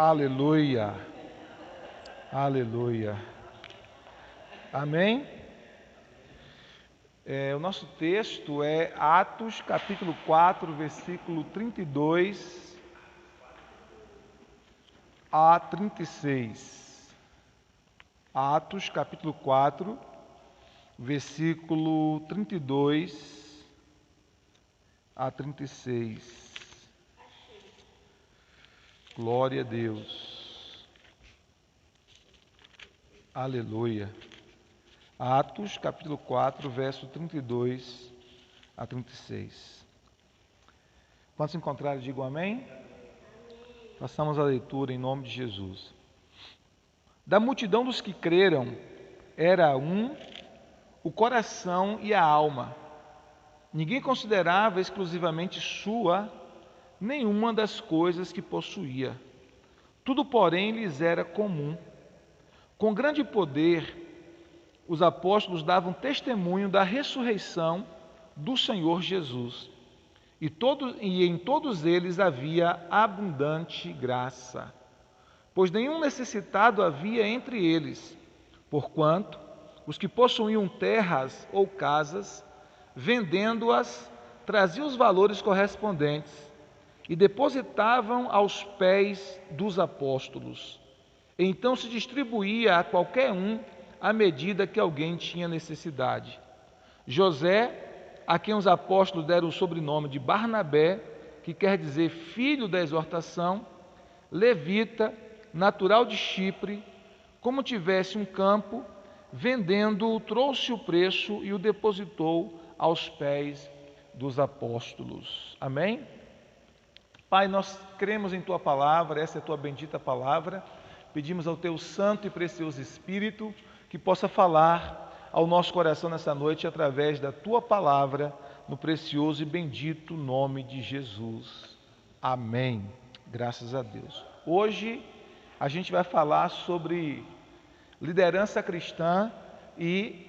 Aleluia. Aleluia. Amém? O nosso texto é Atos, capítulo 4, versículo 32 a 36. Atos, capítulo 4, versículo 32 a 36. Glória a Deus. Aleluia. Atos, capítulo 4, verso 32 a 36. Quando se encontrarem, digam amém. Passamos a leitura em nome de Jesus. Da multidão dos que creram, era um o coração e a alma. Ninguém considerava exclusivamente sua nenhuma das coisas que possuía. Tudo, porém, lhes era comum. Com grande poder, os apóstolos davam testemunho da ressurreição do Senhor Jesus. E em todos eles havia abundante graça. Pois nenhum necessitado havia entre eles, porquanto os que possuíam terras ou casas, vendendo-as, traziam os valores correspondentes e depositavam aos pés dos apóstolos. Então se distribuía a qualquer um à medida que alguém tinha necessidade. José, a quem os apóstolos deram o sobrenome de Barnabé, que quer dizer filho da exortação, levita, natural de Chipre, como tivesse um campo, vendendo-o, trouxe o preço e o depositou aos pés dos apóstolos. Amém? Pai, nós cremos em Tua palavra, essa é a Tua bendita palavra. Pedimos ao Teu santo e precioso Espírito que possa falar ao nosso coração nessa noite através da Tua palavra, no precioso e bendito nome de Jesus. Amém. Graças a Deus. Hoje a gente vai falar sobre liderança cristã e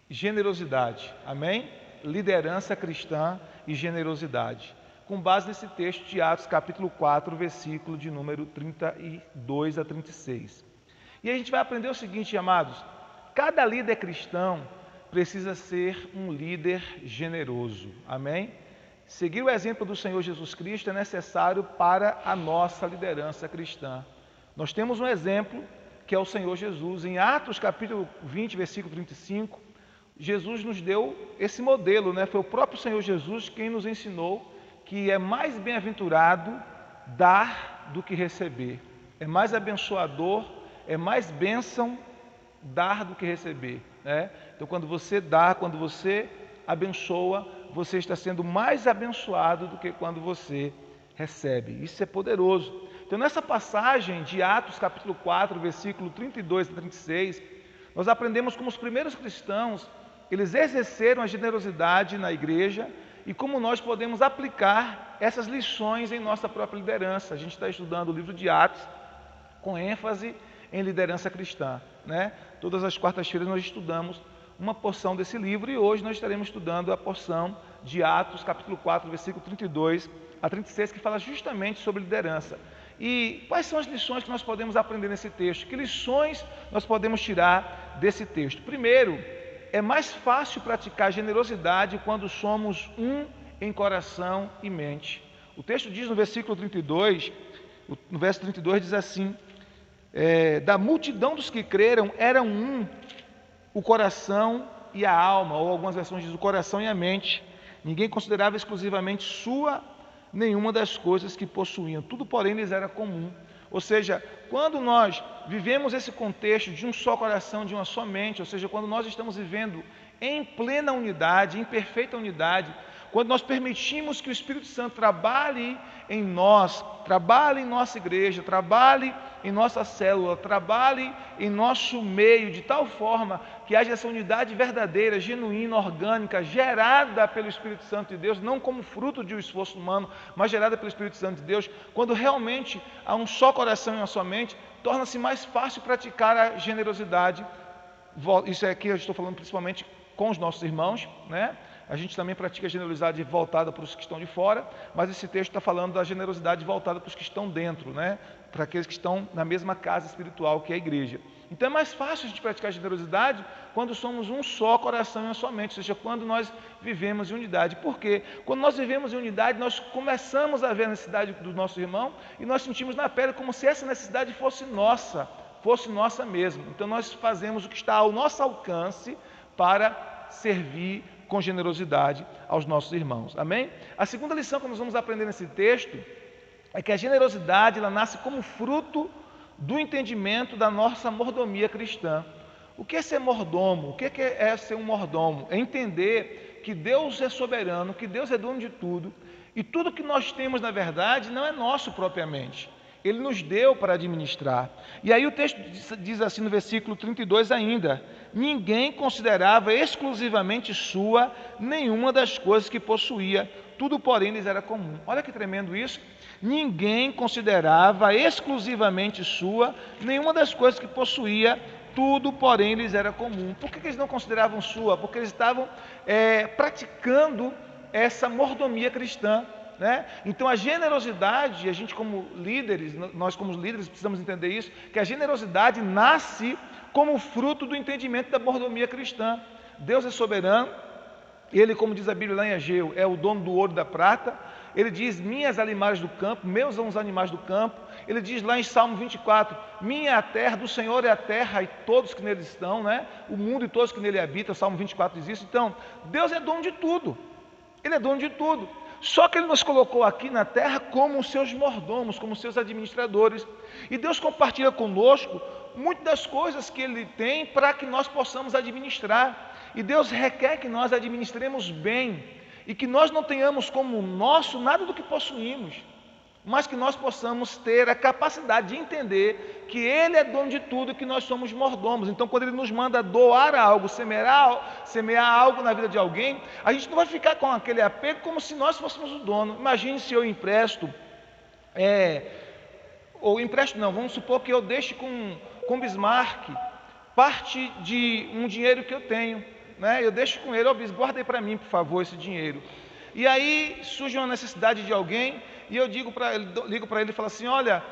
generosidade. Amém? Liderança cristã e generosidade. Com base nesse texto de Atos, capítulo 4, versículo de número 32 a 36. E a gente vai aprender o seguinte, amados: cada líder cristão precisa ser um líder generoso. Amém? Seguir o exemplo do Senhor Jesus Cristo é necessário para a nossa liderança cristã. Nós temos um exemplo que é o Senhor Jesus. Em Atos, capítulo 20, versículo 35, Jesus nos deu esse modelo, né? Foi o próprio Senhor Jesus quem nos ensinou que é mais bem-aventurado dar do que receber. É mais abençoador, é mais bênção dar do que receber, né? Então, quando você dá, quando você abençoa, você está sendo mais abençoado do que quando você recebe. Isso é poderoso. Então, nessa passagem de Atos, capítulo 4, versículo 32 a 36, nós aprendemos como os primeiros cristãos, eles exerceram a generosidade na igreja e como nós podemos aplicar essas lições em nossa própria liderança. A gente está estudando o livro de Atos com ênfase em liderança cristã, né? Todas as quartas-feiras nós estudamos uma porção desse livro e hoje nós estaremos estudando a porção de Atos, capítulo 4, versículo 32 a 36, que fala justamente sobre liderança. E quais são as lições que nós podemos aprender nesse texto? Que lições nós podemos tirar desse texto? Primeiro, é mais fácil praticar generosidade quando somos um em coração e mente. O texto diz no versículo 32, no verso 32 diz assim: da multidão dos que creram, eram um o coração e a alma, ou algumas versões dizem o coração e a mente. Ninguém considerava exclusivamente sua nenhuma das coisas que possuíam. Tudo, porém, lhes era comum. Ou seja, quando nós vivemos esse contexto de um só coração, de uma só mente, ou seja, quando nós estamos vivendo em plena unidade, em perfeita unidade, quando nós permitimos que o Espírito Santo trabalhe em nós, trabalhe em nossa igreja, trabalhe em nossa célula, trabalhe em nosso meio, de tal forma que haja essa unidade verdadeira, genuína, orgânica, gerada pelo Espírito Santo de Deus, não como fruto de um esforço humano, mas gerada pelo Espírito Santo de Deus, quando realmente há um só coração e uma só mente, torna-se mais fácil praticar a generosidade. Isso aqui eu estou falando principalmente com os nossos irmãos, né? A gente também pratica generosidade voltada para os que estão de fora, mas esse texto está falando da generosidade voltada para os que estão dentro, né? Para aqueles que estão na mesma casa espiritual que é a igreja. Então é mais fácil a gente praticar generosidade quando somos um só coração e uma só mente, ou seja, quando nós vivemos em unidade. Por quê? Quando nós vivemos em unidade, nós começamos a ver a necessidade do nosso irmão e nós sentimos na pele como se essa necessidade fosse nossa mesmo. Então nós fazemos o que está ao nosso alcance para servir com generosidade aos nossos irmãos. Amém? A segunda lição que nós vamos aprender nesse texto é que a generosidade ela nasce como fruto do entendimento da nossa mordomia cristã. O que é ser mordomo? O que é ser um mordomo? É entender que Deus é soberano, que Deus é dono de tudo, e tudo que nós temos, na verdade, não é nosso propriamente. Ele nos deu para administrar. E aí o texto diz assim no versículo 32 ainda: ninguém considerava exclusivamente sua nenhuma das coisas que possuía, tudo porém lhes era comum. Olha que tremendo isso. Ninguém considerava exclusivamente sua nenhuma das coisas que possuía, tudo porém lhes era comum. Por que eles não consideravam sua? Porque eles estavam praticando essa mordomia cristã. Né? Então a generosidade, a gente como líderes, nós como líderes precisamos entender isso, que a generosidade nasce como fruto do entendimento da mordomia cristã. Deus é soberano, Ele, como diz a Bíblia lá em Ageu, é o dono do ouro e da prata. Ele diz, minhas animais do campo, meus são os animais do campo. Ele diz lá em Salmo 24, minha é a terra, do Senhor é a terra e todos que nele estão, né? O mundo e todos que nele habitam. Salmo 24 diz isso. Então, Deus é dono de tudo, Ele é dono de tudo. Só que Ele nos colocou aqui na terra como os seus mordomos, como os seus administradores. E Deus compartilha conosco muitas das coisas que Ele tem para que nós possamos administrar. E Deus requer que nós administremos bem e que nós não tenhamos como nosso nada do que possuímos, mas que nós possamos ter a capacidade de entender que Ele é dono de tudo e que nós somos mordomos. Então, quando Ele nos manda doar algo, semear algo na vida de alguém, a gente não vai ficar com aquele apego como se nós fôssemos o dono. Imagine se eu empresto, vamos supor que eu deixe com Bismarck parte de um dinheiro que eu tenho, né? Eu deixo com ele, guarda aí para mim, por favor, esse dinheiro. E aí surge uma necessidade de alguém e eu ligo para ele e falo assim, olha,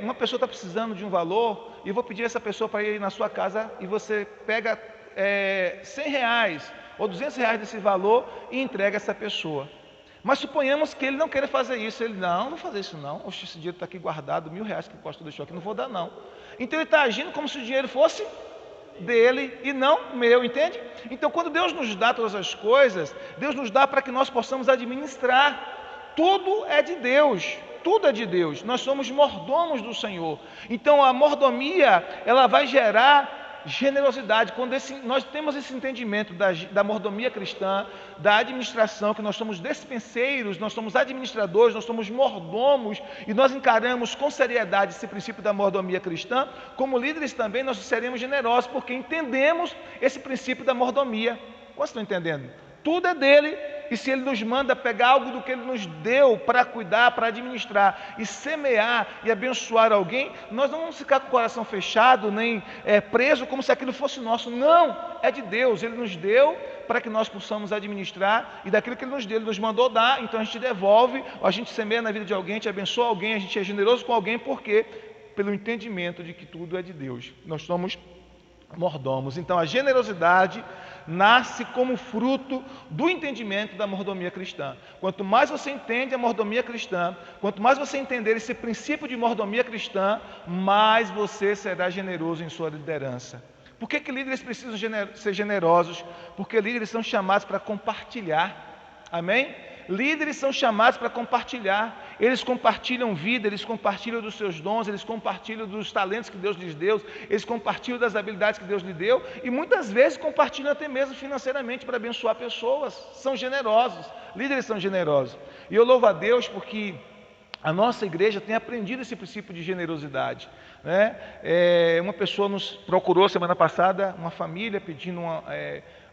uma pessoa está precisando de um valor e eu vou pedir essa pessoa para ir na sua casa e você pega R$100 ou R$200 desse valor e entrega essa pessoa. Mas suponhamos que ele não queira fazer isso. Ele, não vou fazer isso não. Oxe, esse dinheiro está aqui guardado, R$1.000 que o pastor deixou aqui, não vou dar não. Então ele está agindo como se o dinheiro fosse dele e não meu, entende? Então quando Deus nos dá todas as coisas, Deus nos dá para que nós possamos administrar. Tudo é de Deus, tudo é de Deus. Nós somos mordomos do Senhor. Então a mordomia, ela vai gerar generosidade. Quando nós temos esse entendimento da mordomia cristã, da administração, que nós somos despenseiros, nós somos administradores, nós somos mordomos, e nós encaramos com seriedade esse princípio da mordomia cristã, como líderes também nós seremos generosos, porque entendemos esse princípio da mordomia. Vocês estão entendendo? Tudo é dele, e se ele nos manda pegar algo do que ele nos deu para cuidar, para administrar e semear e abençoar alguém, nós não vamos ficar com o coração fechado, nem preso como se aquilo fosse nosso. Não, é de Deus, Ele nos deu para que nós possamos administrar, e daquilo que Ele nos deu, Ele nos mandou dar, então a gente devolve, a gente semeia na vida de alguém, a gente abençoa alguém, a gente é generoso com alguém, porque pelo entendimento de que tudo é de Deus. Nós somos mordomos. Então a generosidade nasce como fruto do entendimento da mordomia cristã. Quanto mais você entende a mordomia cristã, quanto mais você entender esse princípio de mordomia cristã, mais você será generoso em sua liderança. Por que líderes precisam ser generosos? Porque líderes são chamados para compartilhar. Amém? Líderes são chamados para compartilhar. Eles compartilham vida, eles compartilham dos seus dons, eles compartilham dos talentos que Deus lhes deu, eles compartilham das habilidades que Deus lhe deu, e muitas vezes compartilham até mesmo financeiramente para abençoar pessoas. São generosos, líderes são generosos. E eu louvo a Deus porque a nossa igreja tem aprendido esse princípio de generosidade, né? Uma pessoa nos procurou semana passada, uma família pedindo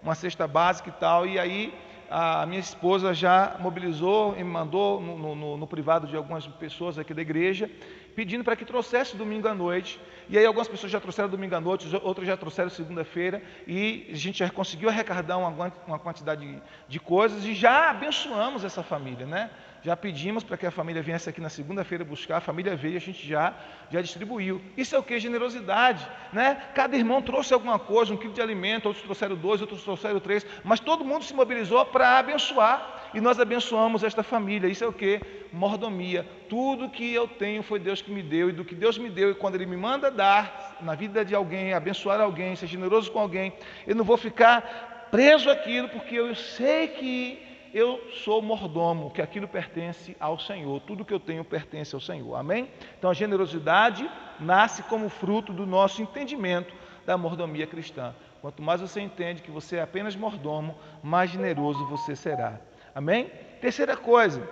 uma cesta básica e tal, e aí a minha esposa já mobilizou e me mandou no privado de algumas pessoas aqui da igreja, pedindo para que trouxesse domingo à noite. E aí algumas pessoas já trouxeram domingo à noite, outras já trouxeram segunda-feira, e a gente já conseguiu arrecadar uma quantidade de coisas e já abençoamos essa família, né? Já pedimos para que a família viesse aqui na segunda-feira buscar, a família veio e a gente já distribuiu. Isso é o que? Generosidade, né? Cada irmão trouxe alguma coisa, 1 quilo de alimento, outros trouxeram 2, outros trouxeram 3, mas todo mundo se mobilizou para abençoar, e nós abençoamos esta família. Isso é o que? Mordomia. Tudo que eu tenho foi Deus que me deu, e do que Deus me deu, e quando Ele me manda dar na vida de alguém, abençoar alguém, ser generoso com alguém, eu não vou ficar preso àquilo, porque eu sei que eu sou mordomo, que aquilo pertence ao Senhor, tudo que eu tenho pertence ao Senhor, amém? Então a generosidade nasce como fruto do nosso entendimento da mordomia cristã. Quanto mais você entende que você é apenas mordomo, mais generoso você será, amém? Terceira coisa,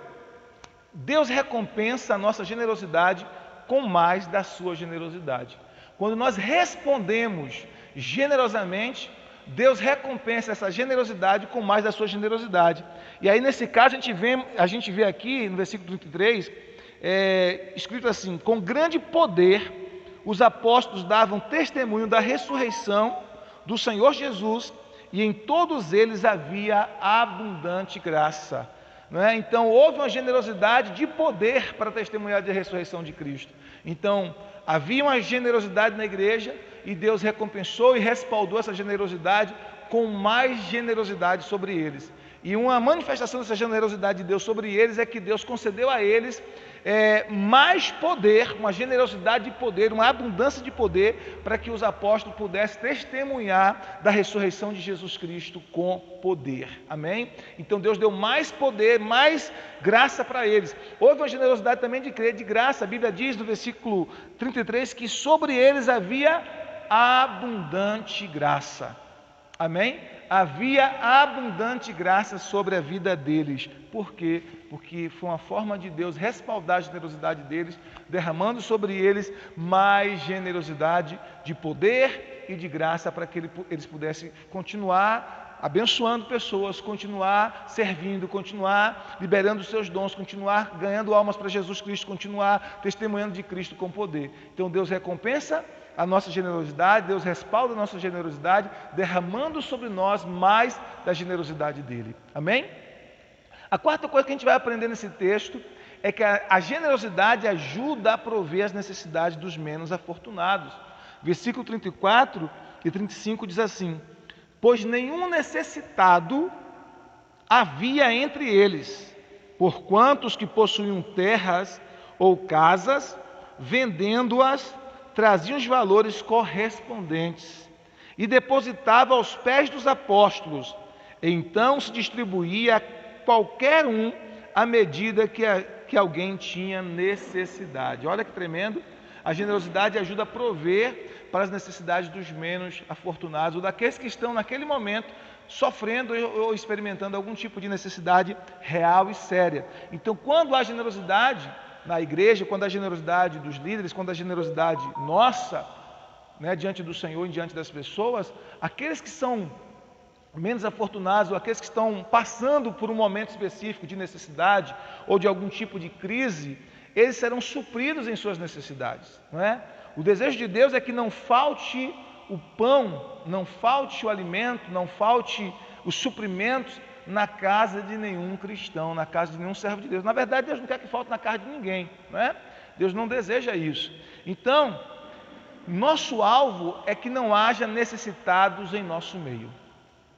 Deus recompensa a nossa generosidade com mais da sua generosidade. Quando nós respondemos generosamente, Deus recompensa essa generosidade com mais da sua generosidade. E aí nesse caso a gente vê aqui no versículo 33, escrito assim: com grande poder os apóstolos davam testemunho da ressurreição do Senhor Jesus, e em todos eles havia abundante graça. Não é? Então houve uma generosidade de poder para testemunhar da ressurreição de Cristo. Então havia uma generosidade na igreja, e Deus recompensou e respaldou essa generosidade com mais generosidade sobre eles. E uma manifestação dessa generosidade de Deus sobre eles é que Deus concedeu a eles mais poder, uma generosidade de poder, uma abundância de poder, para que os apóstolos pudessem testemunhar da ressurreição de Jesus Cristo com poder. Amém? Então Deus deu mais poder, mais graça para eles. Houve uma generosidade também de crer, de graça. A Bíblia diz no versículo 33 que sobre eles havia abundante graça. Amém? Havia abundante graça sobre a vida deles. Por quê? Porque foi uma forma de Deus respaldar a generosidade deles, derramando sobre eles mais generosidade de poder e de graça, para que eles pudessem continuar abençoando pessoas, continuar servindo, continuar liberando os seus dons, continuar ganhando almas para Jesus Cristo, continuar testemunhando de Cristo com poder. Então Deus recompensa a nossa generosidade, Deus respalda a nossa generosidade, derramando sobre nós mais da generosidade dele. Amém? A quarta coisa que a gente vai aprender nesse texto é que a generosidade ajuda a prover as necessidades dos menos afortunados. Versículo 34 e 35 diz assim: pois nenhum necessitado havia entre eles, porquanto os que possuíam terras ou casas, vendendo-as, traziam os valores correspondentes e depositava aos pés dos apóstolos. Então se distribuía a qualquer um à medida que alguém tinha necessidade. Olha que tremendo! A generosidade ajuda a prover para as necessidades dos menos afortunados, ou daqueles que estão naquele momento sofrendo ou experimentando algum tipo de necessidade real e séria. Então, quando há generosidade na igreja, quando há generosidade dos líderes, quando há generosidade nossa, né, diante do Senhor e diante das pessoas, aqueles que são menos afortunados, ou aqueles que estão passando por um momento específico de necessidade ou de algum tipo de crise, eles serão supridos em suas necessidades, não é? O desejo de Deus é que não falte o pão, não falte o alimento, não falte os suprimentos na casa de nenhum cristão, na casa de nenhum servo de Deus. Na verdade, Deus não quer que falte na casa de ninguém, não é? Deus não deseja isso. Então, nosso alvo é que não haja necessitados em nosso meio.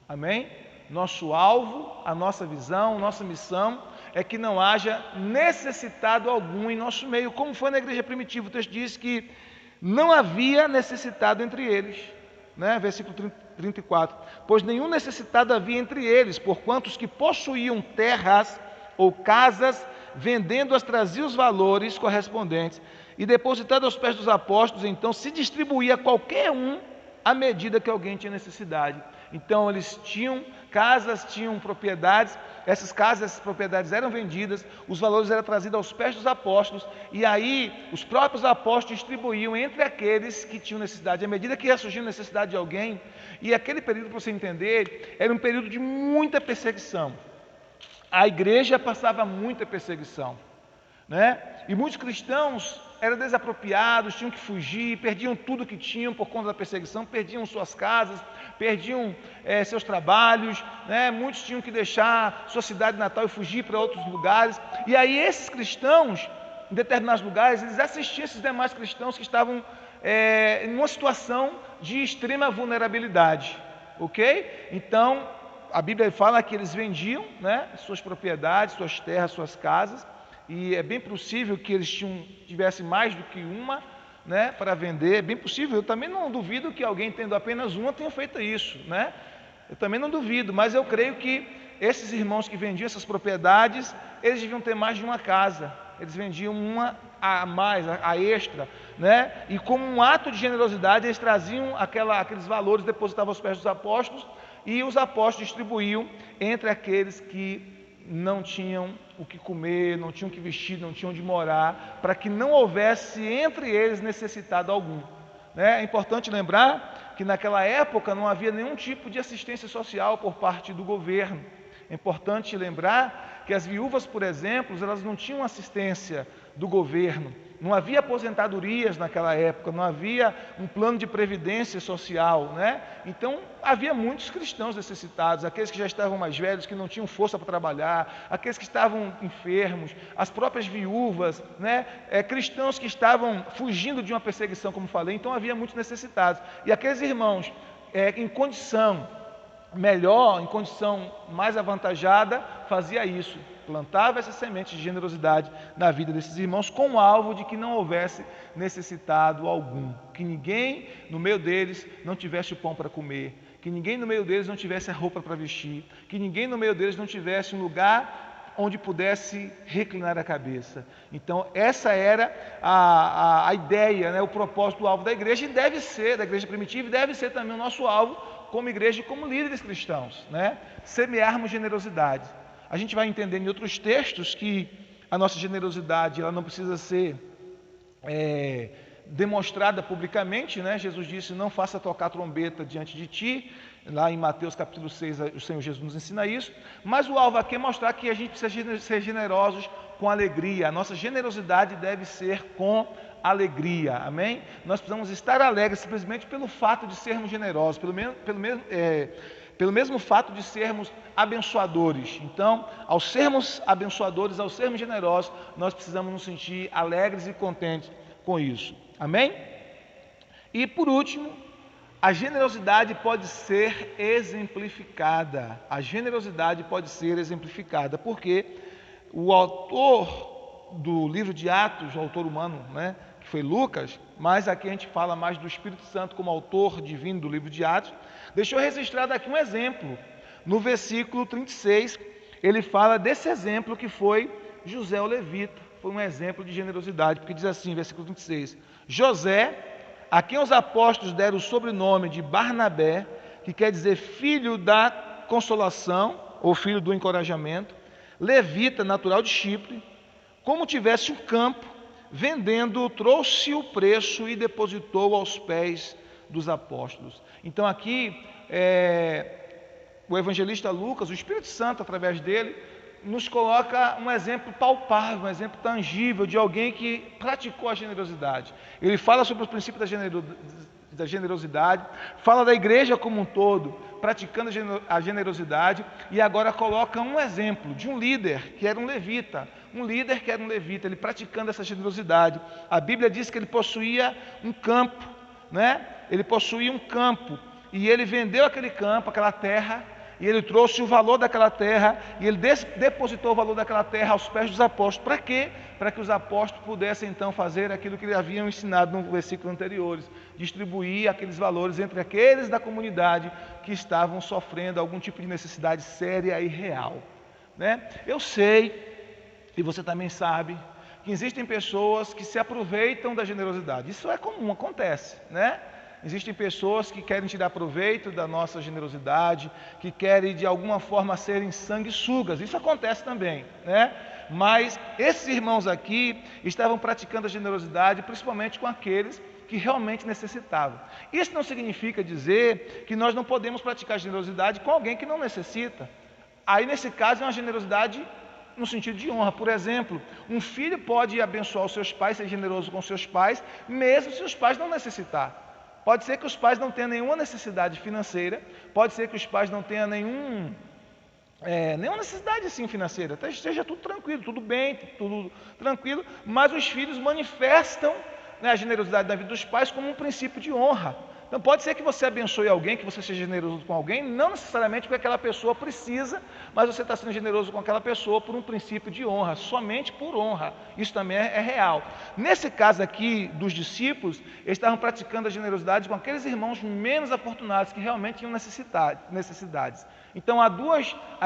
Amém? Nosso alvo, a nossa visão, nossa missão é que não haja necessitado algum em nosso meio, como foi na igreja primitiva. O texto diz que não havia necessitado entre eles, né? Versículo 34, pois nenhum necessitado havia entre eles, porquanto os que possuíam terras ou casas, vendendo-as, traziam os valores correspondentes e depositado aos pés dos apóstolos, então se distribuía a qualquer um à medida que alguém tinha necessidade. Então eles tinham casas, tinham propriedades, essas casas, essas propriedades eram vendidas, os valores eram trazidos aos pés dos apóstolos, e aí os próprios apóstolos distribuíam entre aqueles que tinham necessidade, à medida que ia surgindo necessidade de alguém. E aquele período, para você entender, era um período de muita perseguição. a igreja passava muita perseguição, né? E muitos cristãos eram desapropriados, tinham que fugir, perdiam tudo que tinham por conta da perseguição, perdiam suas casas, perdiam seus trabalhos, né? Muitos tinham que deixar sua cidade natal e fugir para outros lugares. E aí esses cristãos, em determinados lugares, eles assistiam esses demais cristãos que estavam em uma situação de extrema vulnerabilidade, ok? Então, a Bíblia fala que eles vendiam, né, suas propriedades, suas terras, suas casas, e é bem possível que eles tivessem mais do que uma, né, para vender. É bem possível. Eu também não duvido que alguém tendo apenas uma tenha feito isso, né? Eu também não duvido, mas eu creio que esses irmãos que vendiam essas propriedades, eles deviam ter mais de uma casa. Eles vendiam uma a mais, a extra, né? E como um ato de generosidade, eles traziam aqueles valores, depositavam aos pés dos apóstolos, e os apóstolos distribuíam entre aqueles que não tinham o que comer, não tinham o que vestir, não tinham onde morar, para que não houvesse entre eles necessitado algum, né? É importante lembrar que naquela época não havia nenhum tipo de assistência social por parte do governo. É importante lembrar que as viúvas, por exemplo, elas não tinham assistência do governo. Não havia aposentadorias naquela época, não havia um plano de previdência social, né? Então, havia muitos cristãos necessitados, aqueles que já estavam mais velhos, que não tinham força para trabalhar, aqueles que estavam enfermos, as próprias viúvas, né? Cristãos que estavam fugindo de uma perseguição, como falei. Então, havia muitos necessitados. E aqueles irmãos em condição melhor, em condição mais avantajada, fazia isso, plantava essa semente de generosidade na vida desses irmãos, com o alvo de que não houvesse necessitado algum, que ninguém no meio deles não tivesse o pão para comer, que ninguém no meio deles não tivesse a roupa para vestir, que ninguém no meio deles não tivesse um lugar onde pudesse reclinar a cabeça. Então essa era a ideia, né, o propósito, o alvo da igreja, e deve ser, da igreja primitiva, e deve ser também o nosso alvo como igreja e como líderes cristãos, né? Semearmos generosidade. A gente vai entender em outros textos que a nossa generosidade ela não precisa ser demonstrada publicamente, né? Jesus disse: não faça tocar trombeta diante de ti. Lá em Mateus capítulo 6, o Senhor Jesus nos ensina isso. Mas o alvo aqui é mostrar que a gente precisa ser generosos com alegria. A nossa generosidade deve ser com alegria, amém? Nós precisamos estar alegres simplesmente pelo fato de sermos generosos, pelo mesmo fato de sermos abençoadores. Então, ao sermos abençoadores, ao sermos generosos, nós precisamos nos sentir alegres e contentes com isso, amém? E por último, a generosidade pode ser exemplificada. A generosidade pode ser exemplificada, porque o autor do livro de Atos, o autor humano, né, que foi Lucas, mas aqui a gente fala mais do Espírito Santo como autor divino do livro de Atos, deixou registrado aqui um exemplo. No versículo 36, ele fala desse exemplo que foi José o Levita. Foi um exemplo de generosidade, porque diz assim, versículo 36, José, a quem os apóstolos deram o sobrenome de Barnabé, que quer dizer filho da consolação, ou filho do encorajamento, levita, natural de Chipre, como tivesse um campo, vendendo, trouxe o preço e depositou aos pés dos apóstolos. Então aqui, o evangelista Lucas, o Espírito Santo, através dele, nos coloca um exemplo palpável, um exemplo tangível de alguém que praticou a generosidade. Ele fala sobre os princípios da generosidade, fala da igreja como um todo, praticando a generosidade, e agora coloca um exemplo de um líder que era um levita, ele praticando essa generosidade. A Bíblia diz que ele possuía um campo, né? Ele possuía um campo, e ele vendeu aquele campo, aquela terra, e ele trouxe o valor daquela terra, e ele depositou o valor daquela terra aos pés dos apóstolos. Para quê? Para que os apóstolos pudessem então fazer aquilo que eles haviam ensinado no versículo anteriores, distribuir aqueles valores entre aqueles da comunidade que estavam sofrendo algum tipo de necessidade séria e real, né? Eu sei, e você também sabe, que existem pessoas que se aproveitam da generosidade. Isso é comum, acontece, né? Existem pessoas que querem tirar proveito da nossa generosidade, que querem de alguma forma serem sanguessugas. Isso acontece também, né? Mas esses irmãos aqui estavam praticando a generosidade principalmente com aqueles que realmente necessitavam. Isso não significa dizer que nós não podemos praticar generosidade com alguém que não necessita. Aí, nesse caso, é uma generosidade no sentido de honra. Por exemplo, um filho pode abençoar os seus pais, ser generoso com os seus pais, mesmo se os pais não necessitar. Pode ser que os pais não tenham nenhuma necessidade financeira, pode ser que os pais não tenham nenhuma necessidade assim financeira, esteja tudo tranquilo, tudo bem, tudo tranquilo, mas os filhos manifestam, né, a generosidade da vida dos pais como um princípio de honra. Então pode ser que você abençoe alguém, que você seja generoso com alguém, não necessariamente porque aquela pessoa precisa, mas você está sendo generoso com aquela pessoa por um princípio de honra, somente por honra. Isso também é real. Nesse caso aqui dos discípulos, eles estavam praticando a generosidade com aqueles irmãos menos afortunados, que realmente tinham necessidades. Então há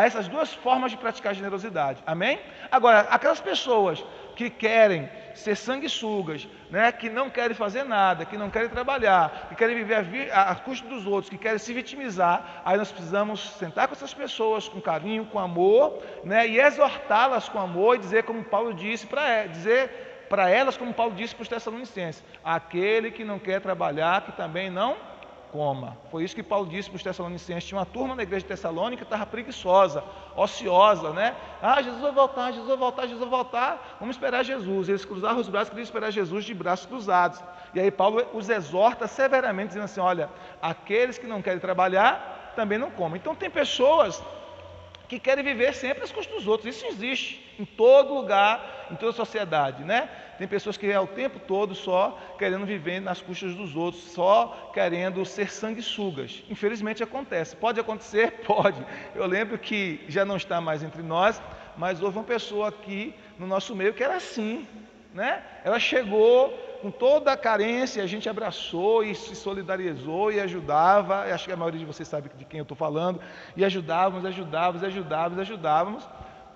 essas duas formas de praticar a generosidade. Amém? Agora, aquelas pessoas que querem ser sanguessugas, né, que não querem fazer nada, que não querem trabalhar, que querem viver a custo dos outros, que querem se vitimizar, aí nós precisamos sentar com essas pessoas com carinho, com amor, né, e exortá-las com amor e dizer como Paulo disse para elas, como Paulo disse para os Tessalonicenses: aquele que não quer trabalhar, que também não coma. Foi isso que Paulo disse para os Tessalonicenses. Tinha uma turma na igreja de Tessalônica que estava preguiçosa, ociosa, né? Jesus vai voltar, Jesus vai voltar, Jesus vai voltar, vamos esperar Jesus. Eles cruzaram os braços, queriam esperar Jesus de braços cruzados. E aí Paulo os exorta severamente, dizendo assim: olha, aqueles que não querem trabalhar, também não comem. Então tem pessoas que querem viver sempre às custas dos outros. Isso existe em todo lugar, em toda a sociedade, né? Tem pessoas que é o tempo todo só querendo viver nas custas dos outros, só querendo ser sanguessugas. Infelizmente acontece. Pode acontecer? Pode. Eu lembro que já não está mais entre nós, mas houve uma pessoa aqui no nosso meio que era assim, né? Ela chegou com toda a carência, a gente abraçou e se solidarizou e ajudava. Acho que a maioria de vocês sabe de quem eu estou falando. E ajudávamos.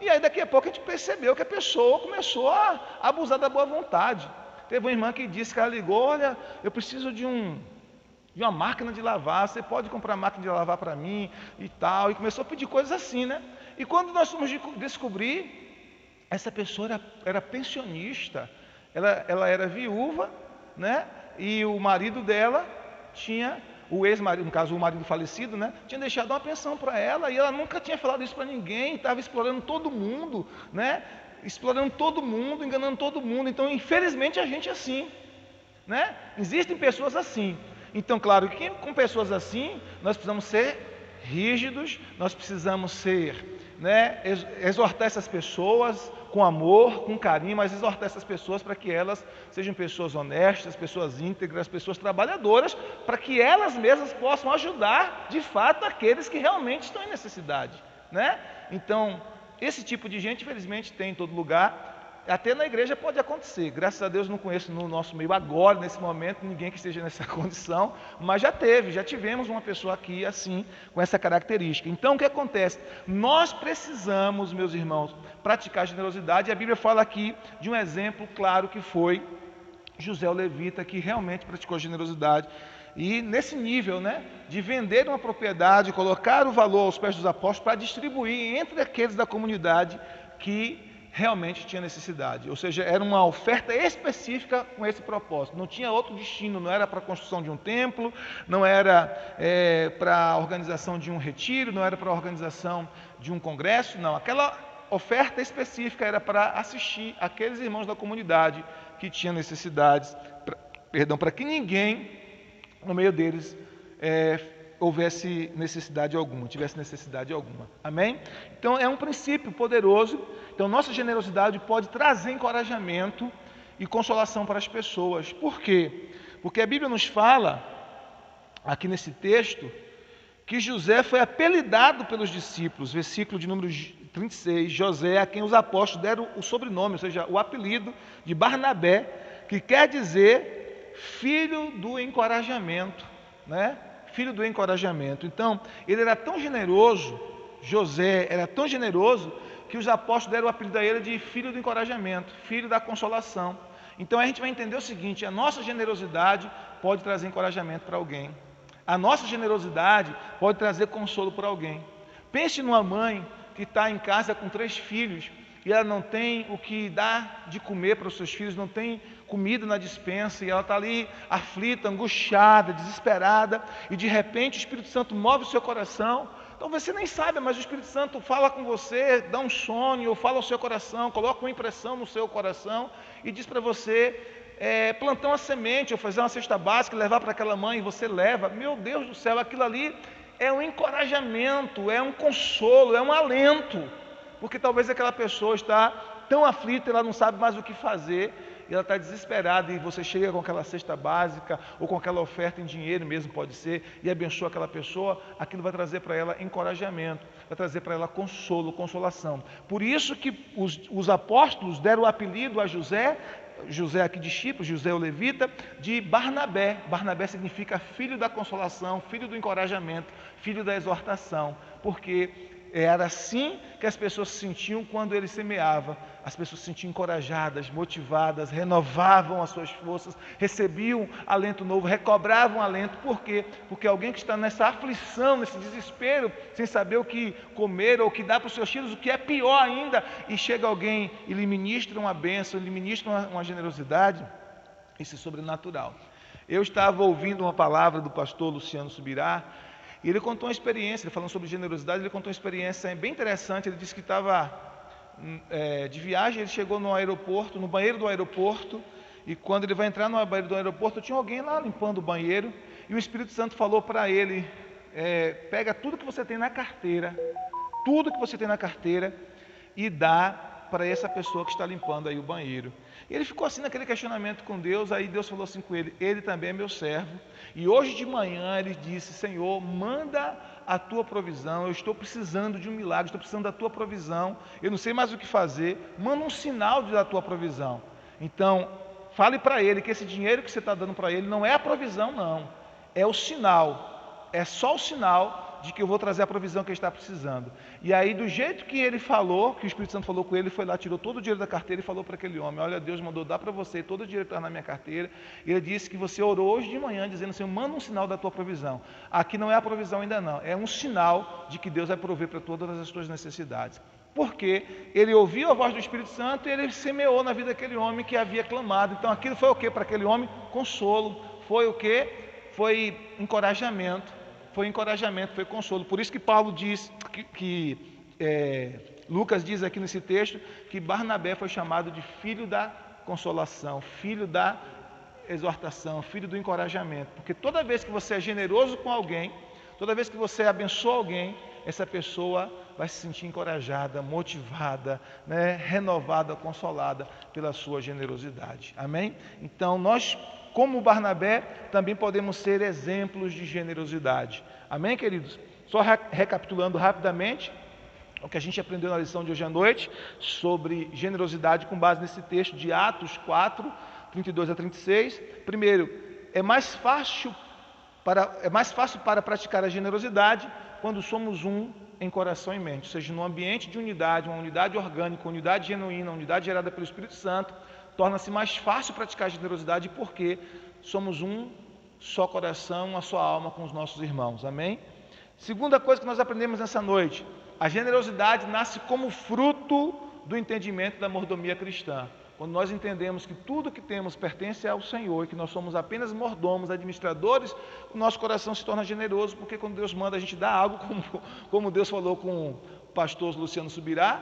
E aí daqui a pouco a gente percebeu que a pessoa começou a abusar da boa vontade. Teve uma irmã que disse que ela ligou: olha, eu preciso de uma máquina de lavar, você pode comprar máquina de lavar para mim e tal. E começou a pedir coisas assim, né? E quando nós fomos descobrir, essa pessoa era pensionista, ela era viúva, né? E o marido dela tinha... O ex-marido, no caso o marido falecido, né, tinha deixado uma pensão para ela e ela nunca tinha falado isso para ninguém, estava explorando todo mundo, né, enganando todo mundo. Então, infelizmente, a gente é assim, né? Existem pessoas assim. Então, claro que com pessoas assim, nós precisamos ser rígidos, nós precisamos exortar essas pessoas com amor, com carinho, mas exortar essas pessoas para que elas sejam pessoas honestas, pessoas íntegras, pessoas trabalhadoras, para que elas mesmas possam ajudar, de fato, aqueles que realmente estão em necessidade, né? Então, esse tipo de gente, infelizmente, tem em todo lugar. Até na igreja pode acontecer. Graças a Deus não conheço no nosso meio agora, nesse momento, ninguém que esteja nessa condição, mas já tivemos uma pessoa aqui assim, com essa característica. Então o que acontece? Nós precisamos, meus irmãos, praticar generosidade. E a Bíblia fala aqui de um exemplo claro que foi José o Levita, que realmente praticou generosidade. E nesse nível, né, de vender uma propriedade, colocar o valor aos pés dos apóstolos para distribuir entre aqueles da comunidade que realmente tinha necessidade. Ou seja, era uma oferta específica com esse propósito. Não tinha outro destino, não era para a construção de um templo, não era para a organização de um retiro, não era para a organização de um congresso, não. Aquela oferta específica era para assistir aqueles irmãos da comunidade que tinham necessidades, para que ninguém no meio deles tivesse necessidade alguma. Amém? Então é um princípio poderoso. Então nossa generosidade pode trazer encorajamento e consolação para as pessoas. Por quê? Porque a Bíblia nos fala, aqui nesse texto, que José foi apelidado pelos discípulos, versículo de número 36, José, a quem os apóstolos deram o sobrenome, ou seja, o apelido de Barnabé, que quer dizer filho do encorajamento, né? Filho do encorajamento. Então, ele era tão generoso, José era tão generoso, que os apóstolos deram o apelido a ele de filho do encorajamento, filho da consolação. Então a gente vai entender o seguinte: a nossa generosidade pode trazer encorajamento para alguém. A nossa generosidade pode trazer consolo para alguém. Pense numa mãe que está em casa com 3 filhos e ela não tem o que dar de comer para os seus filhos, não tem comida na despensa, e ela está ali aflita, angustiada, desesperada, e de repente o Espírito Santo move o seu coração Talvez você nem saiba, mas o Espírito Santo fala com você, dá um sonho, ou fala ao seu coração, coloca uma impressão no seu coração e diz para você plantar uma semente, ou fazer uma cesta básica, levar para aquela mãe, e você leva. Meu Deus do céu, aquilo ali é um encorajamento, é um consolo, é um alento, porque talvez aquela pessoa está tão aflita, ela não sabe mais o que fazer, e ela está desesperada, e você chega com aquela cesta básica, ou com aquela oferta em dinheiro mesmo, pode ser, e abençoa aquela pessoa, aquilo vai trazer para ela encorajamento, vai trazer para ela consolo, consolação. Por isso que os apóstolos deram o apelido a José aqui de Chipre, José o levita, de Barnabé. Barnabé significa filho da consolação, filho do encorajamento, filho da exortação, porque era assim que as pessoas se sentiam quando ele semeava. As pessoas se sentiam encorajadas, motivadas, renovavam as suas forças, recebiam alento novo, recobravam alento. Por quê? Porque alguém que está nessa aflição, nesse desespero, sem saber o que comer ou o que dar para os seus filhos, o que é pior ainda, e chega alguém e lhe ministra uma bênção, lhe ministra uma generosidade, isso é sobrenatural. Eu estava ouvindo uma palavra do pastor Luciano Subirá, e ele contou uma experiência, falando sobre generosidade, ele contou uma experiência bem interessante. Ele disse que estava de viagem, ele chegou no aeroporto, no banheiro do aeroporto, e quando ele vai entrar no banheiro do aeroporto, tinha alguém lá limpando o banheiro, e o Espírito Santo falou para ele, pega tudo que você tem na carteira, e dá para essa pessoa que está limpando aí o banheiro. E ele ficou assim naquele questionamento com Deus, aí Deus falou assim com ele também é meu servo, e hoje de manhã ele disse, Senhor, manda a tua provisão, eu estou precisando de um milagre, estou precisando da tua provisão, eu não sei mais o que fazer, manda um sinal da tua provisão. Então, fale para ele que esse dinheiro que você está dando para ele não é a provisão não, é o sinal, é só o sinal de que eu vou trazer a provisão que ele está precisando. E aí, do jeito que ele falou, que o Espírito Santo falou com ele, foi lá, tirou todo o dinheiro da carteira e falou para aquele homem, olha, Deus mandou dar para você todo o dinheiro que está na minha carteira, e ele disse que você orou hoje de manhã, dizendo assim, manda um sinal da tua provisão. Aqui não é a provisão ainda não, é um sinal de que Deus vai prover para todas as tuas necessidades. Porque ele ouviu a voz do Espírito Santo e ele semeou na vida daquele homem que havia clamado. Então aquilo foi o que para aquele homem? Consolo. Foi o que? Foi encorajamento. Foi consolo. Por isso que Paulo diz, Lucas diz aqui nesse texto, que Barnabé foi chamado de filho da consolação, filho da exortação, filho do encorajamento. Porque toda vez que você é generoso com alguém, toda vez que você abençoa alguém, essa pessoa vai se sentir encorajada, motivada, renovada, consolada pela sua generosidade. Amém? Então nós, como Barnabé, também podemos ser exemplos de generosidade. Amém, queridos? Só recapitulando rapidamente o que a gente aprendeu na lição de hoje à noite sobre generosidade com base nesse texto de Atos 4, 32 a 36. Primeiro, é mais fácil para praticar a generosidade quando somos um em coração e mente, ou seja, num ambiente de unidade, uma unidade orgânica, uma unidade genuína, uma unidade gerada pelo Espírito Santo, torna-se mais fácil praticar a generosidade porque somos um só coração, uma só alma com os nossos irmãos. Amém? Segunda coisa que nós aprendemos nessa noite, a generosidade nasce como fruto do entendimento da mordomia cristã. Quando nós entendemos que tudo que temos pertence ao Senhor e que nós somos apenas mordomos, administradores, o nosso coração se torna generoso, porque quando Deus manda a gente dar algo, como Deus falou com o pastor Luciano Subirá,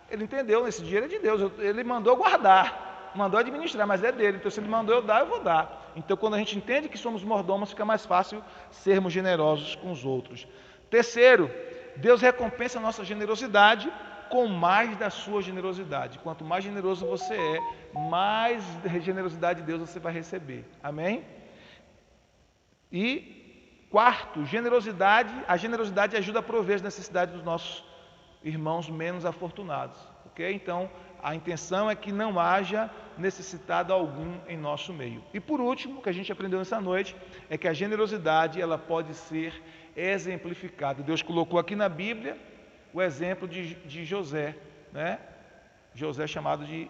ele entendeu, esse dinheiro é de Deus, ele mandou guardar, mandou administrar, mas é dele, então se ele mandou eu dar, eu vou dar. Então quando a gente entende que somos mordomos, fica mais fácil sermos generosos com os outros. Terceiro, Deus recompensa a nossa generosidade com mais da sua generosidade. Quanto mais generoso você é, mais generosidade de Deus você vai receber. Amém? E quarto, a generosidade ajuda a prover as necessidades dos nossos irmãos menos afortunados. Ok? Então, a intenção é que não haja necessitado algum em nosso meio. E por último, o que a gente aprendeu nessa noite é que a generosidade ela pode ser exemplificada. Deus colocou aqui na Bíblia o exemplo de José, José chamado de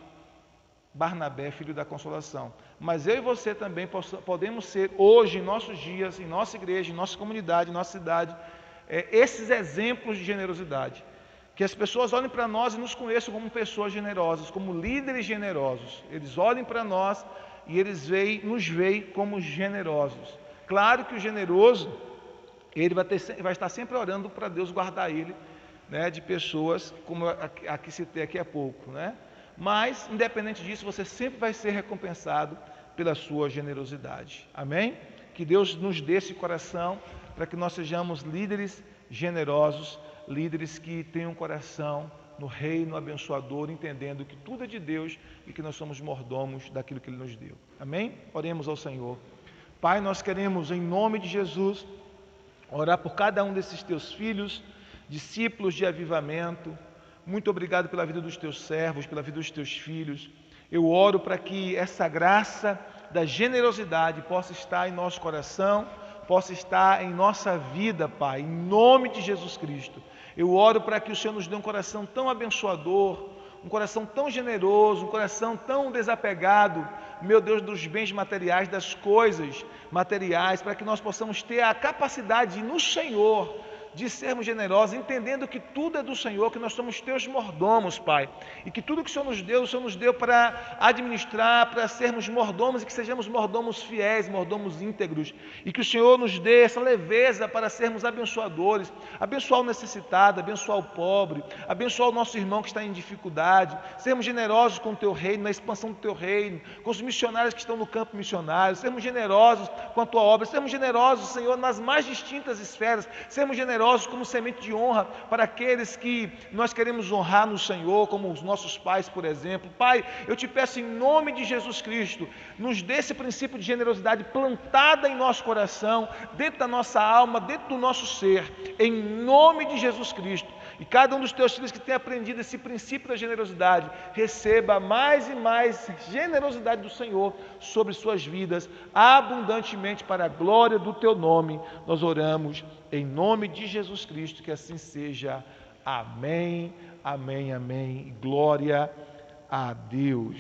Barnabé, filho da consolação. Mas eu e você também podemos ser hoje, em nossos dias, em nossa igreja, em nossa comunidade, em nossa cidade, esses exemplos de generosidade. Que as pessoas olhem para nós e nos conheçam como pessoas generosas, como líderes generosos. Eles olhem para nós e eles nos veem como generosos. Claro que o generoso, ele vai estar sempre orando para Deus guardar ele, né, de pessoas como a que citei aqui há pouco, né? Mas, independente disso, você sempre vai ser recompensado pela sua generosidade. Amém? Que Deus nos dê esse coração para que nós sejamos líderes generosos, líderes que tenham um coração no reino abençoador, entendendo que tudo é de Deus e que nós somos mordomos daquilo que Ele nos deu. Amém? Oremos ao Senhor. Pai, nós queremos, em nome de Jesus, orar por cada um desses teus filhos, discípulos de avivamento. Muito obrigado pela vida dos teus servos, pela vida dos teus filhos. Eu oro para que essa graça da generosidade possa estar em nosso coração, possa estar em nossa vida, Pai, em nome de Jesus Cristo. Eu oro para que o Senhor nos dê um coração tão abençoador, um coração tão generoso, um coração tão desapegado, meu Deus, dos bens materiais, das coisas materiais, para que nós possamos ter a capacidade no Senhor de sermos generosos, entendendo que tudo é do Senhor, que nós somos teus mordomos, Pai, e que tudo que o Senhor nos deu para administrar, para sermos mordomos, e que sejamos mordomos fiéis, mordomos íntegros, e que o Senhor nos dê essa leveza para sermos abençoadores, abençoar o necessitado, abençoar o pobre, abençoar o nosso irmão que está em dificuldade, sermos generosos com o teu reino, na expansão do teu reino, com os missionários que estão no campo missionário, sermos generosos com a tua obra, sermos generosos, Senhor, nas mais distintas esferas, sermos generosos como semente de honra para aqueles que nós queremos honrar no Senhor, como os nossos pais, por exemplo. Pai, eu te peço em nome de Jesus Cristo, nos dê esse princípio de generosidade plantada em nosso coração, dentro da nossa alma, dentro do nosso ser, em nome de Jesus Cristo. E cada um dos teus filhos que tem aprendido esse princípio da generosidade, receba mais e mais generosidade do Senhor sobre suas vidas, abundantemente para a glória do teu nome. Nós oramos em nome de Jesus Cristo, que assim seja. Amém, amém, amém. Glória a Deus.